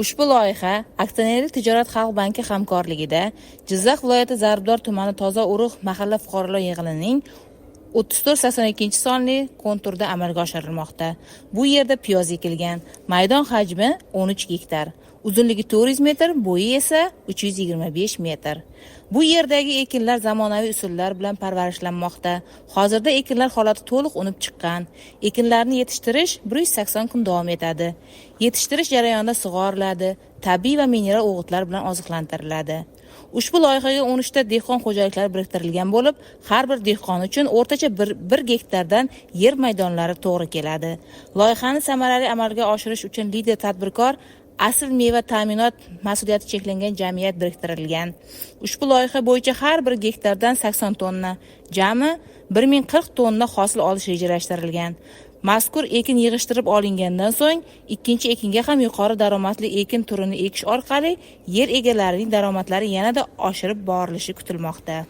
Ushbu loyiha Aksionerlik tijorat xalq banki hamkorligida Jizzax viloyati Zarbdor tumani Toza Urug' mahalla fuqarolar yig'inining 3482-sonli konturda amalga oshirilmoqda. Bu yerda piyoz ekilgan. Maydon hajmi 13 gektar. Uzunligi 400 metr, bo'yi esa 325 metr. Bu yerdagi ekinlar zamonaviy usullar bilan parvarishlanmoqda. Hozirda ekinlar holati to'liq unib chiqqan. Ekinlarni yetishtirish 180 kun davom etadi. Yetishtirish jarayonida sug'oriladi, tabiiy va mineral o'g'itlar bilan oziqlantiriladi. Ushbu loyihaga 13 ta dehqon xo'jaliklari biriktirilgan bo'lib, har bir dehqon uchun o'rtacha 1 gektardan yer maydonlari to'g'ri keladi. Loyihani samarali amalga oshirish uchun lider tadbirkor Asl meva ta'minot mas'uliyati cheklangan jamiyat biriktirilgan. Ushbu loyiha bo'yicha har bir gektardan 80 tonna, jami 1040 tonna hosil olish rejalashtirilgan. Mazkur ekin yig'ishtirib olingandan so'ng ikkinchi ekinga ham yuqori daromadli ekin turini ekish orqali yer egalarining daromadlari yanada oshirib borilishi kutilmoqda.